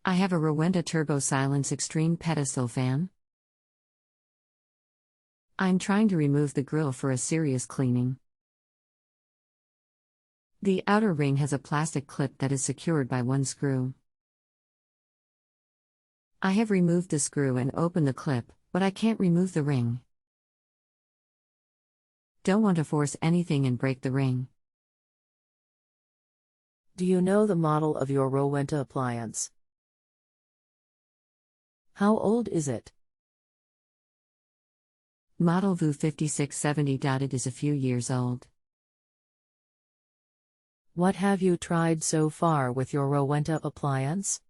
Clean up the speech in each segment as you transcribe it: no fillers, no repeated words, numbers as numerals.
I have a Rowenta Turbo Silence Extreme pedestal fan. I'm trying to remove the grill for a serious cleaning. The outer ring has a plastic clip that is secured by one screw. I have removed the screw and opened the clip, but I can't remove the ring. Don't want to force anything and break the ring. Do you know the model of your Rowenta appliance? How old is it? Model VU5670. It is a few years old. What have you tried so far with your Rowenta appliance?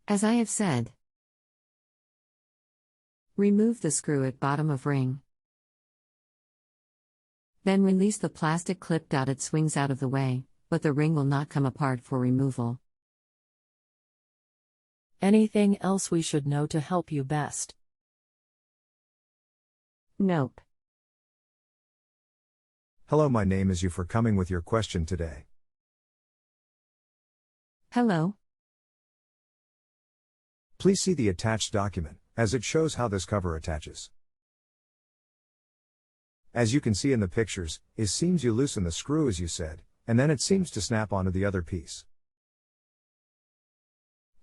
As I have said, remove the screw at bottom of ring. Then release the plastic clip. It swings out of the way, but the ring will not come apart for removal. Anything else we should know to help you best? Nope. Hello, my name is you for coming with your question today. Hello. Please see the attached document, as it shows how this cover attaches. As you can see in the pictures, it seems you loosen the screw as you said, and then it seems to snap onto the other piece.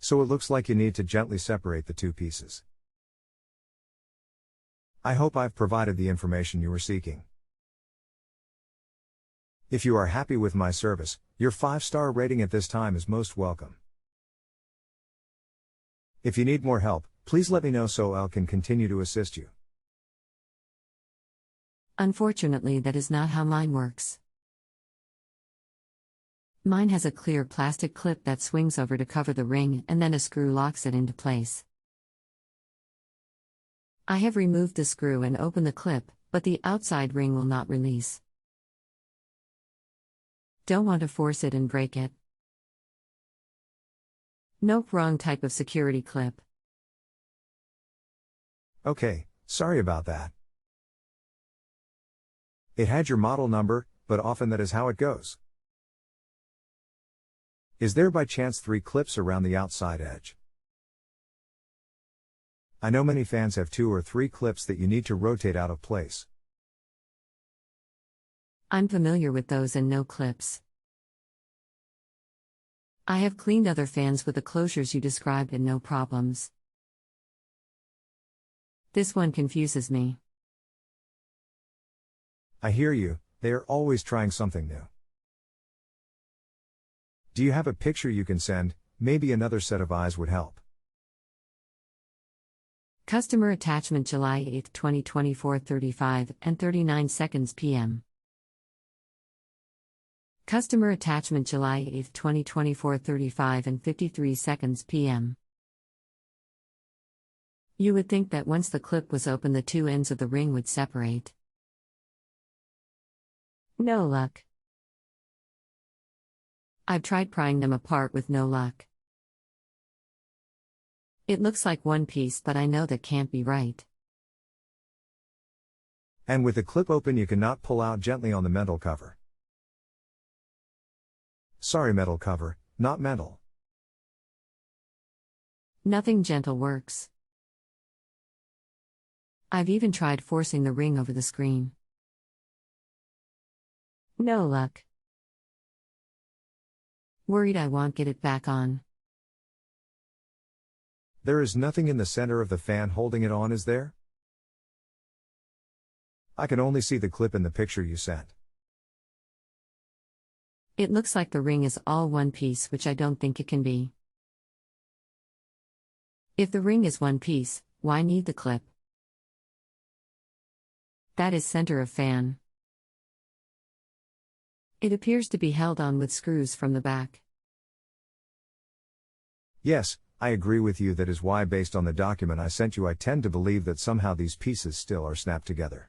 So it looks like you need to gently separate the two pieces. I hope I've provided the information you were seeking. If you are happy with my service, your 5-star rating at this time is most welcome. If you need more help, please let me know so I can continue to assist you. Unfortunately, that is not how mine works. Mine has a clear plastic clip that swings over to cover the ring and then a screw locks it into place. I have removed the screw and opened the clip, but the outside ring will not release. Don't want to force it and break it. Nope, wrong type of security clip. Okay, sorry about that. It had your model number, but often that is how it goes. Is there by chance 3 clips around the outside edge? I know many fans have 2 or 3 clips that you need to rotate out of place. I'm familiar with those and no clips. I have cleaned other fans with the closures you described and no problems. This one confuses me. I hear you, they are always trying something new. Do you have a picture you can send? Maybe another set of eyes would help. Customer attachment July 8, 2024 35 and 39 seconds p.m. Customer attachment July 8, 2024 35 and 53 seconds p.m. You would think that once the clip was open the two ends of the ring would separate. No luck. I've tried prying them apart with no luck. It looks like one piece, but I know that can't be right. And with the clip open you cannot pull out gently on the metal cover. Sorry, metal cover, not metal. Nothing gentle works. I've even tried forcing the ring over the screen. No luck. Worried I won't get it back on. There is nothing in the center of the fan holding it on, is there? I can only see the clip in the picture you sent. It looks like the ring is all one piece, which I don't think it can be. If the ring is one piece, why need the clip? That is center of fan. It appears to be held on with screws from the back. Yes, I agree with you. That is why, based on the document I sent you, I tend to believe that somehow these pieces still are snapped together.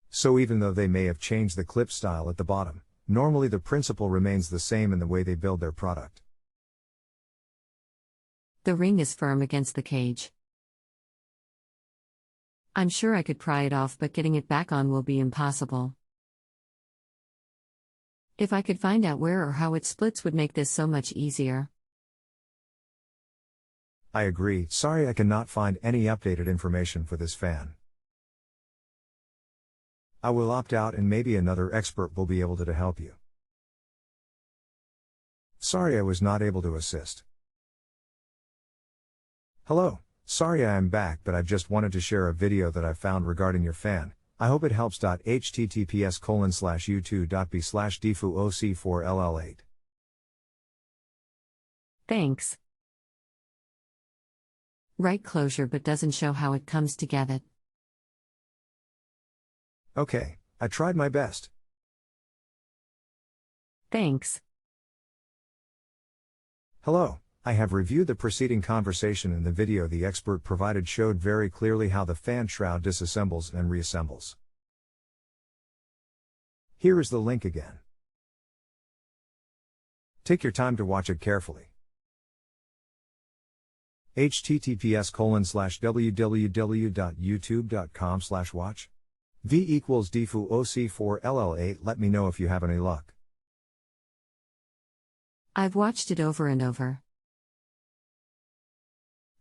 So even though they may have changed the clip style at the bottom, normally the principle remains the same in the way they build their product. The ring is firm against the cage. I'm sure I could pry it off, but getting it back on will be impossible. If I could find out where or how it splits would make this so much easier. I agree, sorry I cannot find any updated information for this fan. I will opt out and maybe another expert will be able to help you. Sorry I was not able to assist. Hello, sorry I am back but I've just wanted to share a video that I found regarding your fan. I hope it helps. https:/u2.b/defuoc4ll8. Thanks. Right closure but doesn't show how it comes together. Okay, I tried my best. Thanks. Hello, I have reviewed the preceding conversation and the video the expert provided showed very clearly how the fan shroud disassembles and reassembles. Here is the link again. Take your time to watch it carefully. https://www.youtube.com/watch v=defuoc4ll8. Let me know if you have any luck. I've watched it over and over.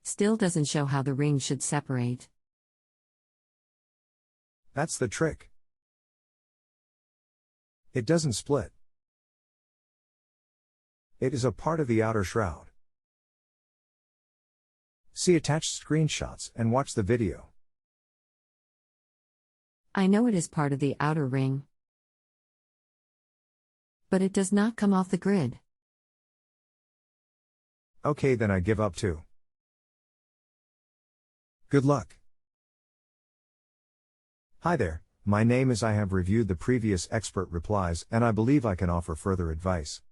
Still doesn't show how the ring should separate. That's the trick. It doesn't split. It is a part of the outer shroud. See attached screenshots and watch the video. I know it is part of the outer ring, but it does not come off the grid. Okay, then I give up too. Good luck. Hi there, my name is. I have reviewed the previous expert replies and I believe I can offer further advice.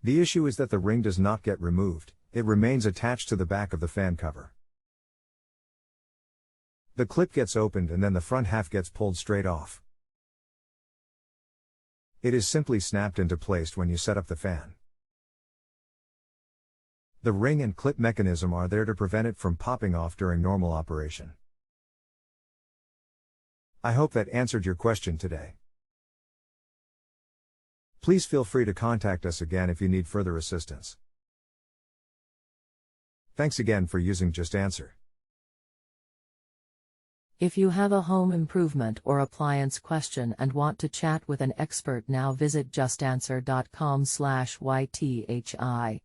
The issue is that the ring does not get removed, it remains attached to the back of the fan cover. The clip gets opened and then the front half gets pulled straight off. It is simply snapped into place when you set up the fan. The ring and clip mechanism are there to prevent it from popping off during normal operation. I hope that answered your question today. Please feel free to contact us again if you need further assistance. Thanks again for using JustAnswer. If you have a home improvement or appliance question and want to chat with an expert now, visit justanswer.com/ythi.